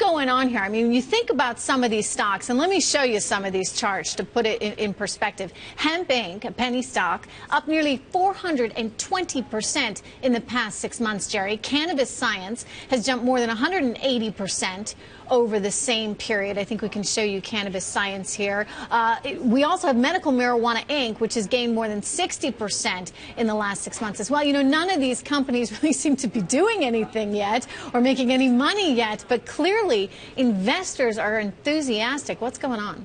going on here? I mean, you think about some of these stocks, and let me show you some of these charts to put it in perspective. Hemp Inc., a penny stock, up nearly 420% in the past 6 months, Gerri. Cannabis Science has jumped more than 180% over the same period. I think we can show you Cannabis Science here. We also have Medical Marijuana Inc., which has gained more than 60% in the last 6 months as well. You know, none of these companies really seem to be doing anything yet or making any money yet, but clearly investors are enthusiastic. What's going on?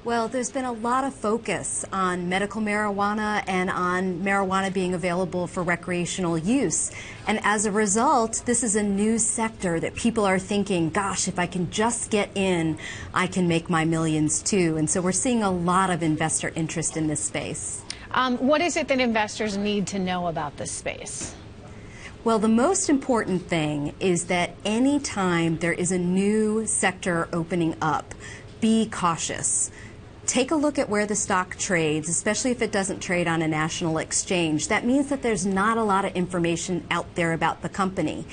Well, there's been a lot of focus on medical marijuana and on marijuana being available for recreational use. And as a result, this is a new sector that people are thinking, gosh, if I can just get in, I can make my millions too. And so we're seeing a lot of investor interest in this space. What is it that investors need to know about this space? Well, the most important thing is that anytime there is a new sector opening up, be cautious. Take a look at where the stock trades, especially if it doesn't trade on a national exchange. That means that there's not a lot of information out there about the company.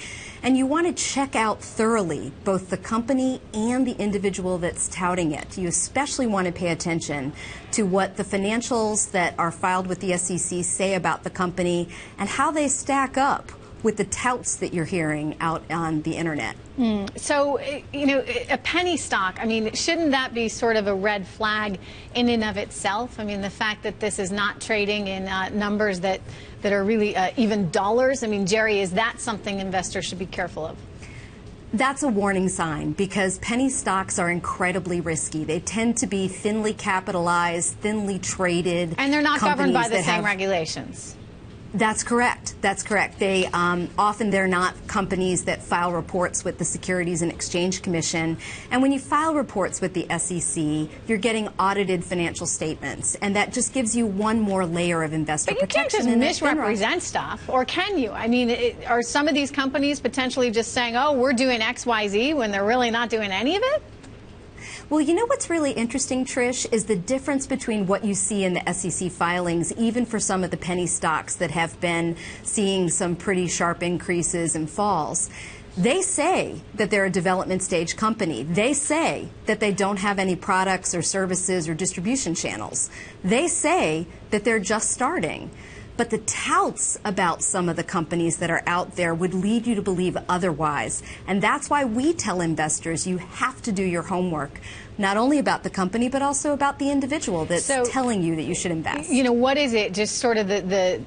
And you want to check out thoroughly both the company and the individual that's touting it. You especially want to pay attention to what the financials that are filed with the SEC say about the company and how they stack up with the touts that you're hearing out on the internet. So, you know, a penny stock, I mean, shouldn't that be sort of a red flag in and of itself? I mean, the fact that this is not trading in numbers that are really even dollars. I mean, Gerri, is that something investors should be careful of? That's a warning sign because penny stocks are incredibly risky. They tend to be thinly capitalized, thinly traded. And they're not governed by the same regulations. That's correct. That's correct. They often they're not companies that file reports with the Securities and Exchange Commission. And when you file reports with the SEC, you're getting audited financial statements, and that just gives you one more layer of investor protection. But you can't just misrepresent stuff, or can you? I mean, are some of these companies potentially just saying, "Oh, we're doing X, Y, Z," when they're really not doing any of it? Well, you know what's really interesting, Trish, is the difference between what you see in the SEC filings, even for some of the penny stocks that have been seeing some pretty sharp increases and falls. They say that they're a development stage company. They say that they don't have any products or services or distribution channels. They say that they're just starting. But the touts about some of the companies that are out there would lead you to believe otherwise. And that's why we tell investors you have to do your homework, not only about the company, but also about the individual that's telling you that you should invest. You know, what is it? Just sort of the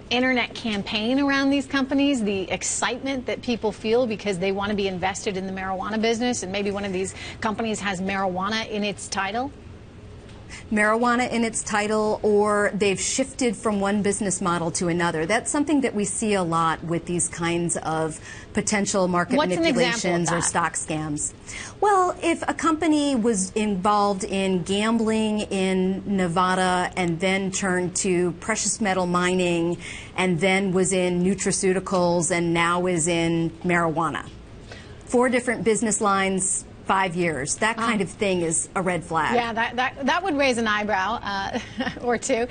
internet campaign around these companies, the excitement that people feel because they want to be invested in the marijuana business, and maybe one of these companies has marijuana in its title? Marijuana in its title, or they've shifted from one business model to another. That's something that we see a lot with these kinds of potential market manipulations or stock scams. Well, if a company was involved in gambling in Nevada and then turned to precious metal mining and then was in nutraceuticals and now is in marijuana. 4 different business lines, 5 years. That kind of thing is a red flag. Yeah, that would raise an eyebrow or two.